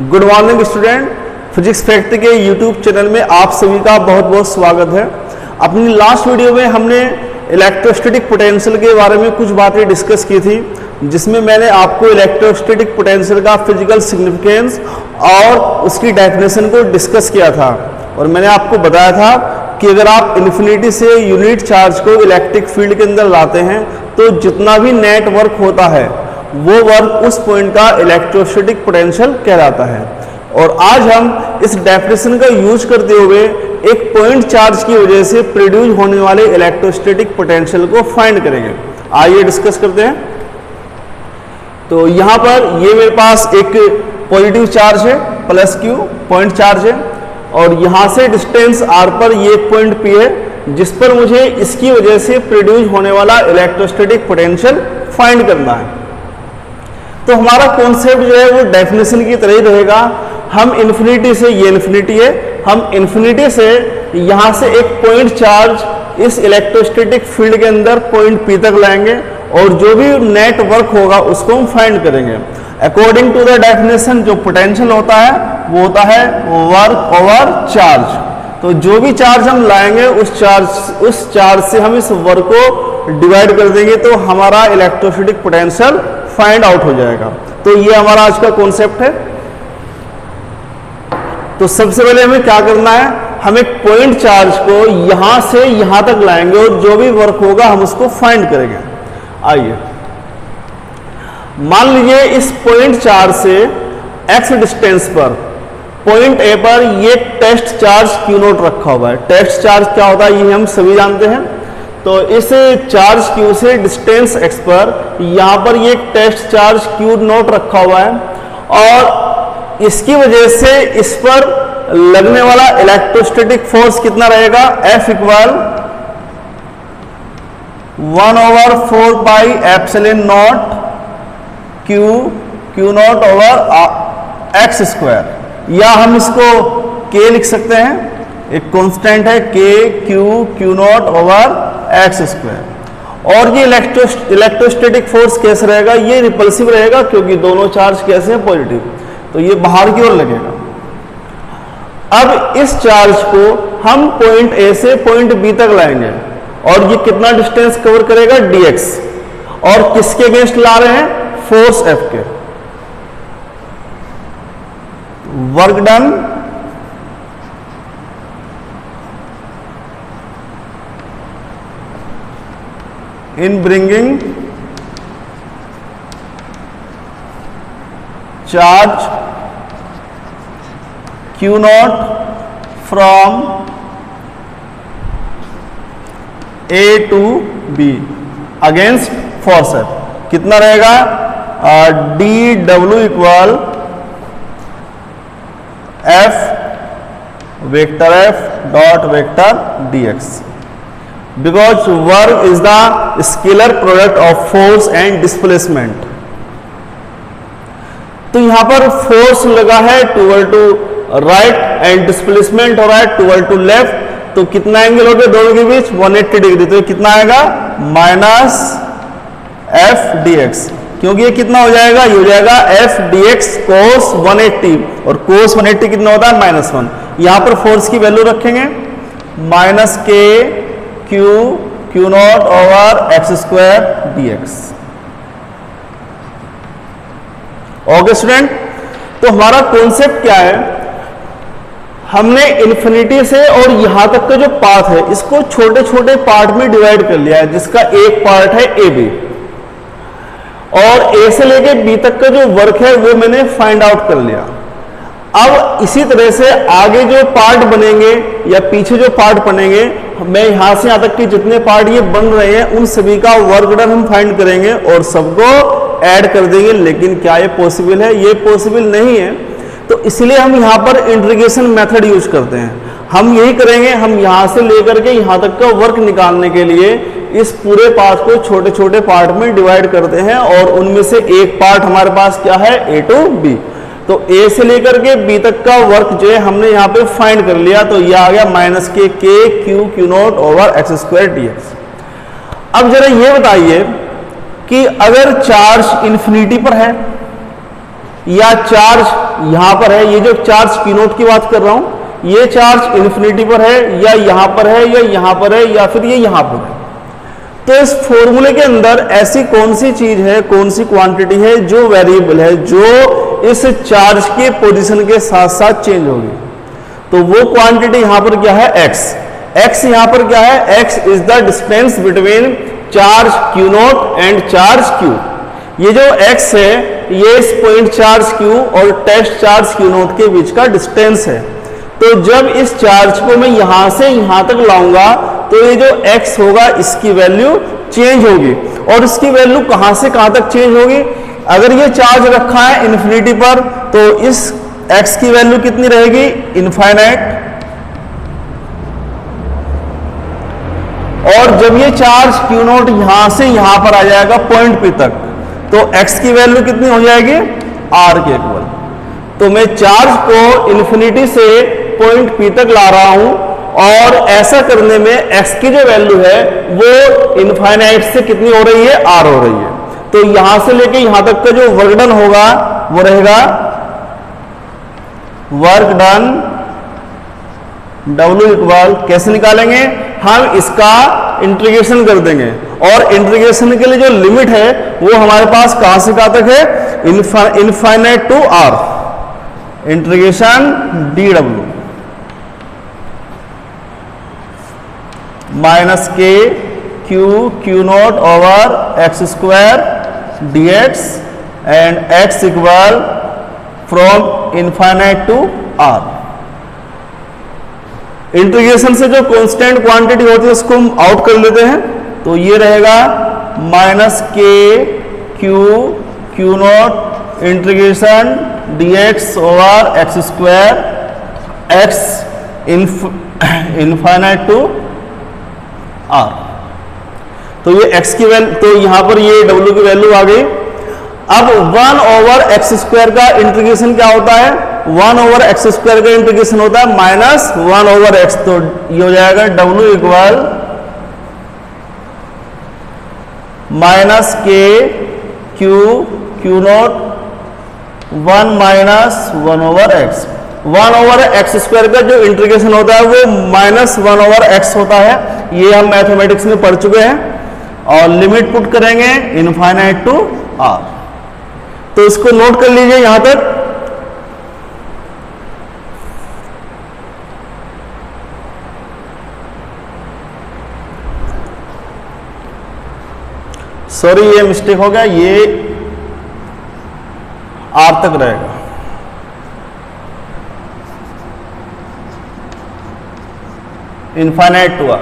Good morning student, physics fact के YouTube channel में आप सभी का बहुत बहुत स्वागत है। अपनी लास्ट वीडियो में हमने इलेक्ट्रोस्टैटिक पोटेंशियल के बारे में कुछ बातें डिस्कस की थी, जिसमें मैंने आपको इलेक्ट्रोस्टैटिक पोटेंशियल का फिजिकल सिग्निफिकेंस और उसकी डेफिनेशन को डिस्कस किया था। और मैंने आपको बताया था कि अगर आप इन्फिनिटी से यूनिट चार्ज को इलेक्ट्रिक फील्ड के अंदर लाते हैं तो जितना भी नेट वर्क होता है वो वर्क उस पॉइंट का इलेक्ट्रोस्टैटिक पोटेंशियल कहलाता है। और आज हम इस डेफिनेशन का यूज करते हुए एक पॉइंट चार्ज की वजह से प्रोड्यूस होने वाले इलेक्ट्रोस्टैटिक पोटेंशियल को फाइंड करेंगे। आइए डिस्कस करते हैं। तो यहाँ पर ये मेरे पास एक पॉजिटिव चार्ज है प्लस क्यू पॉइंट चार्ज है, और यहाँ से डिस्टेंस r पर ये एक पॉइंट P है जिस पर मुझे इसकी वजह से प्रोड्यूस होने वाला इलेक्ट्रोस्टैटिक पोटेंशियल फाइंड करना है। तो हमारा कॉन्सेप्ट जो है वो डेफिनेशन की तरह ही रहेगा। हम इन्फिनिटी से, ये इन्फिनिटी है, हम इन्फिनिटी से यहाँ से एक पॉइंट चार्ज इस इलेक्ट्रोस्टैटिक फील्ड के अंदर पॉइंट P तक लाएंगे और जो भी नेट वर्क होगा उसको हम फाइंड करेंगे। अकॉर्डिंग टू द डेफिनेशन जो पोटेंशियल होता है वो होता है वर्क ओवर चार्ज। तो जो भी चार्ज हम लाएंगे उस चार्ज से हम इस वर्क को डिवाइड कर देंगे तो हमारा इलेक्ट्रोस्टैटिक पोटेंशियल फाइंड आउट हो जाएगा। तो ये हमारा आज का कॉन्सेप्ट है। तो सबसे पहले हमें क्या करना है, हम एक पॉइंट चार्ज को यहां से यहां तक लाएंगे और जो भी वर्क होगा हम उसको फाइंड करेंगे। आइए मान लीजिए इस पॉइंट चार्ज से x डिस्टेंस पर पॉइंट A पर ये टेस्ट चार्ज Q0 रखा हुआ है। टेस्ट चार्ज क्या होता है ये हम सभी जानते हैं। तो इस चार्ज Q से डिस्टेंस x पर यहां पर ये टेस्ट चार्ज Q0 रखा हुआ है, और इसकी वजह से इस पर लगने वाला इलेक्ट्रोस्टैटिक फोर्स कितना रहेगा, F equal 1/4 pi epsilon not Q0 over x square, या हम इसको K लिख सकते हैं। एक कांस्टेंट है K Q0 over x square. और ये इलेक्ट्रोस्टैटिक फोर्स कैसे रहेगा, ये रिपल्सिव रहेगा क्योंकि दोनों चार्ज कैसे हैं पॉजिटिव, तो ये बाहर की ओर लगेगा। अब इस चार्ज को हम पॉइंट A से पॉइंट B तक लाएंगे और ये कितना डिस्टेंस कवर करेगा dx, और किसके अगेंस्ट ला रहे हैं, फोर्स F के। Work done in bringing charge Q0 from A to B against force F, कितना रहेगा, dw equal F vector F dot vector dx, because work is the scalar product of force and displacement। तो यहां पर force लगा है toward to right and displacement हो रहा है टूवर्ड टू लेफ्ट, तो कितना एंगल हो गया दोनों के बीच, 180 डिग्री। तो कितना आएगा, माइनस F dx, क्योंकि ये कितना हो जाएगा, ये हो जाएगा F dx cos 180, और cos 180 कितना होता है, -1। यहां पर फोर्स की वैल्यू रखेंगे minus K Q0 over x square dx। Okay student, तो हमारा कॉन्सेप्ट क्या है, हमने इन्फिनिटी से और यहां तक का जो पाथ है इसको छोटे छोटे पार्ट में डिवाइड कर लिया है, जिसका एक पार्ट है AB, और A से लेके B तक का जो वर्क है वो मैंने फाइंड आउट कर लिया। अब इसी तरह से आगे जो पार्ट बनेंगे या पीछे जो पार्ट बनेंगे, मैं यहां से यहां तक के जितने पार्ट ये बन रहे हैं उन सभी का वर्क डन हम फाइंड करेंगे और सबको ऐड कर देंगे। लेकिन क्या ये पॉसिबल है, ये पॉसिबल नहीं है। तो इसलिए हम यहां पर इंटीग्रेशन मेथड यूज करते हैं। हम यही करेंगे, हम यहां से लेकर के यहां तक का वर्क निकालने के लिए इस पूरे पार्ट को छोटे छोटे पार्ट में डिवाइड करते हैं, और उनमें से एक पार्ट हमारे पास क्या है, A to B। तो A से लेकर के B तक का वर्क जो है हमने यहाँ पे फाइंड कर लिया, तो यह आ गया minus K Q0 over x square dx। अब जरा ये बताइए कि अगर चार्ज इन्फिनिटी पर है या चार्ज यहां पर है, ये जो चार्ज Q नोट की बात कर रहा हूं, ये चार्ज इन्फिनिटी पर है या यहां पर है या यहां पर है या फिर ये यहां पर है। तो इस फॉर्मूले के अंदर ऐसी कौन सी चीज है, कौन सी क्वांटिटी है जो वेरिएबल है, जो इस चार्ज के पोजीशन के साथ साथ चेंज होगी। तो वो क्वांटिटी यहां पर क्या है, x। x यहां पर क्या है, x is the distance between charge Q note and charge Q। ये जो x है ये इस पॉइंट चार्ज Q और टेस्ट चार्ज Q नोट के बीच का डिस्टेंस है। तो जब इस चार्ज को मैं यहां से यहां तक लाऊंगा तो ये जो x होगा इसकी वैल्यू चेंज होगी। और इसकी वैल्यू कहां से कहां तक चेंज होगी, अगर ये चार्ज रखा है इन्फिनिटी पर तो इस x की वैल्यू कितनी रहेगी, इनफाइनाइट। और जब ये चार्ज Q नोट यहां से यहां पर आ जाएगा पॉइंट P तक तो x की वैल्यू कितनी हो जाएगी, r के इक्वल। तो मैं चार्ज को इन्फिनिटी से पॉइंट P तक ला रहा हूं और ऐसा करने में x की जो वैल्यू है वो इनफाइनाइट से कितनी हो रही है, r हो रही है। तो यहां से लेके यहां तक का जो वर्क डन होगा वो रहेगा वर्क डन W इक्वल, कैसे निकालेंगे हम, इसका इंटीग्रेशन कर देंगे और इंटीग्रेशन के लिए जो लिमिट है वो हमारे पास कहां से कहां तक है, infinite to r, integration dw minus के Q naught over x square dx and x equal from infinite to r। Integration से जो कांस्टेंट क्वांटिटी होती है उसको हम आउट कर लेते हैं, तो ये रहेगा माइनस के Q naught integration dx over x square x infinite to r। तो ये x की वैल्यू, तो यहां पर ये w की वैल्यू आ गई। अब 1 ओवर x स्क्वायर का इंटीग्रेशन क्या होता है, 1 ओवर x स्क्वायर का इंटीग्रेशन होता है माइनस 1 ओवर x। तो ये हो जाएगा w इक्वल माइनस के Q note 1 minus 1 over x। 1 over x square का जो इंटीग्रेशन होता है वो माइनस 1 ओवर एक्स होता है, ये हम मैथमेटिक्स में पढ़ चुके हैं। और लिमिट पुट करेंगे इनफाइनाइट टू r। तो इसको नोट कर लीजिए यहां तक। सॉरी ये मिस्टेक हो गया, ये r तक रहेगा। इनफाइनाइट टू r,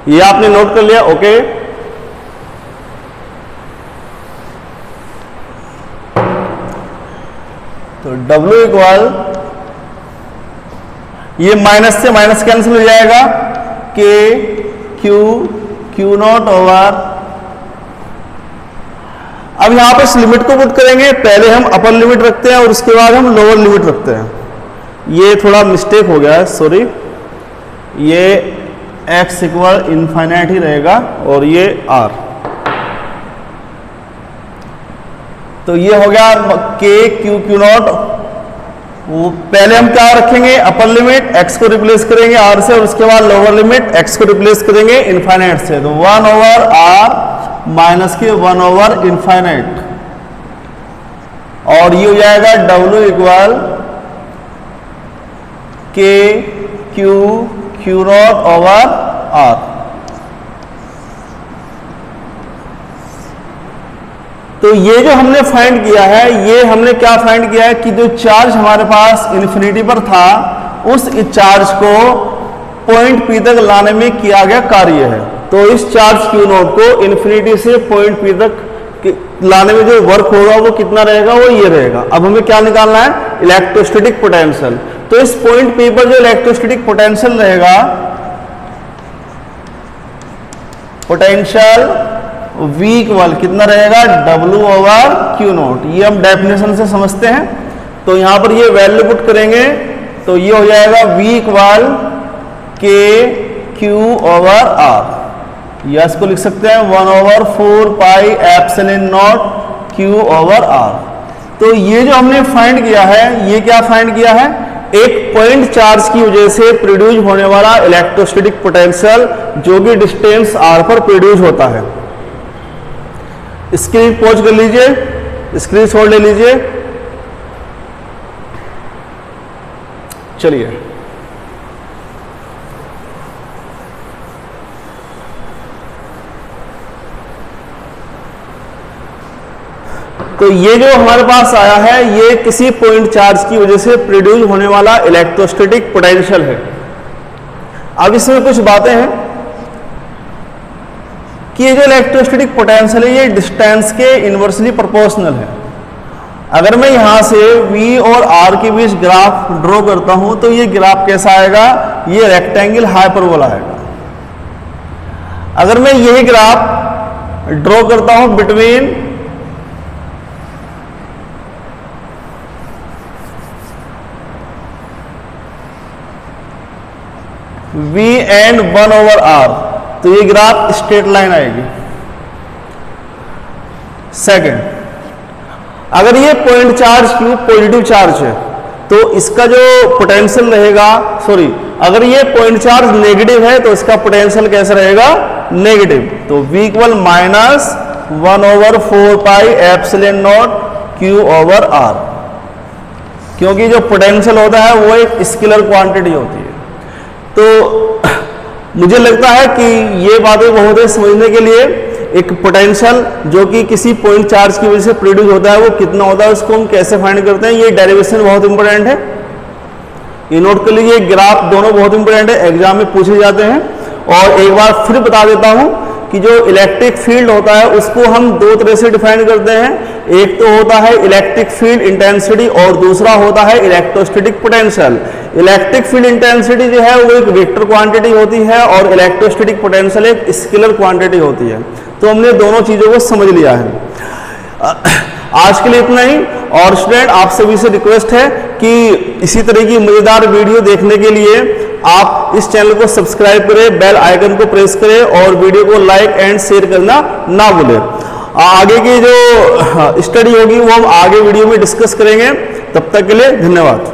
ये आपने नोट कर लिया, ओके। तो W इक्वल, ये माइनस से माइनस कैंसिल हो जाएगा, के Q नोट ओवर, अब यहां पर इस लिमिट को पुट करेंगे, पहले हम अपर लिमिट रखते हैं और उसके बाद हम लोअर लिमिट रखते हैं। ये थोड़ा मिस्टेक हो गया है, सॉरी। ये x इक्वल इनफाइनाइट ही रहेगा और ये r। तो ये हो गया के Q नोट। वो पहले हम क्या रखेंगे, अपर लिमिट, x को रिप्लेस करेंगे r से और उसके बाद लोअर लिमिट x को रिप्लेस करेंगे इनफाइनाइट से। तो 1 ओवर r माइनस के 1 ओवर इनफाइनाइट, और ये हो जाएगा W इक्वल के Q नोट ओवर r। तो ये जो हमने फाइंड किया है, ये हमने क्या फाइंड किया है कि जो चार्ज हमारे पास इन्फिनिटी पर था उस चार्ज को पॉइंट P तक लाने में किया गया कार्य है। तो इस चार्ज Q नोट को इन्फिनिटी से पॉइंट P तक लाने में जो वर्क होगा वो कितना रहेगा, वो ये रहेगा। अब हमें क्या निकालना है, इलेक्ट्रोस्टैटिक पोटेंशियल। तो इस पॉइंट P पर जो इलेक्ट्रोस्टैटिक पोटेंशियल रहेगा, पोटेंशियल V इक्वल कितना रहेगा, W ओवर Q नोट। ये हम डेफिनेशन से समझते हैं। तो यहां पर ये वैल्यू पुट करेंगे तो ये हो जाएगा V इक्वल के Q ओवर R। या इसको लिख सकते हैं 1/4 pi epsilon not Q over R। तो ये जो हमने फाइंड किया है, ये क्या फाइंड किया है, एक पॉइंट चार्ज की वजह से प्रोड्यूस होने वाला इलेक्ट्रोस्टैटिक पोटेंशियल जो कि डिस्टेंस R पर प्रोड्यूस होता है। स्क्रीन पॉज कर लीजिए, स्क्रीन शॉट ले लीजिए। चलिए, तो ये जो हमारे पास आया है, ये किसी पॉइंट चार्ज की वजह से प्रोड्यूस होने वाला इलेक्ट्रोस्टैटिक पोटेंशियल है। अब इसमें कुछ बातें हैं कि ये जो इलेक्ट्रोस्टैटिक पोटेंशियल है, ये डिस्टेंस के इनवर्सली प्रोपोर्शनल है। अगर मैं यहां से V और R के बीच ग्राफ ड्रॉ करता हूं, तो ये ग्राफ कैसा आएगा, ये रेक्टेंगल हाइपरबोला आएगा। अगर मैं यही ग्राफ ड्रॉ करता हूं बिटवीन V एंड 1/R, तो ये ग्राफ स्ट्रेट लाइन आएगी। सेकंड, अगर ये point charge Q positive charge है, तो इसका जो पोटेंशियल रहेगा, अगर ये पॉइंट चार्ज नेगेटिव है तो इसका पोटेंशियल कैसा रहेगा, नेगेटिव। तो V equal minus 1/4 pi epsilon not Q over R, क्योंकि जो पोटेंशियल होता है वो एक स्केलर क्वांटिटी होती है। तो मुझे लगता है कि ये बातें बहुत है समझने के लिए। एक पोटेंशियल जो कि किसी पॉइंट चार्ज की वजह से प्रोड्यूस होता है, वो कितना होता है, उसको हम कैसे फाइंड करते हैं, ये डेरिवेशन बहुत इंपॉर्टेंट है। ये नोट कर लीजिए, ग्राफ दोनों बहुत इंपॉर्टेंट है, एग्जाम में पूछे जाते हैं। और एक बार फिर बता देता हूं कि जो इलेक्ट्रिक फील्ड होता है उसको हम दो तरह से डिफाइन करते हैं। एक तो होता है इलेक्ट्रिक फील्ड इंटेंसिटी और दूसरा होता है electrostatic potential. Electric field intensity जो है वो एक वेक्टर क्वांटिटी होती है और इलेक्ट्रोस्टैटिक पोटेंशियल एक स्केलर क्वांटिटी होती है। तो हमने दोनों चीजों को समझ लिया है। आज के लिए इतना ही। और स्टूडेंट, आप सभी से रिक्वेस्ट है कि इसी तरह की मजेदार वीडियो देखने के लिए आप इस चैनल को सब्सक्राइब करें, बेल आइकन को प्रेस करें और वीडियो को लाइक एंड शेयर करना ना भूलें। आगे की जो स्टडी होगी वो हम आगे वीडियो में डिस्कस करेंगे। तब तक के लिए धन्यवाद।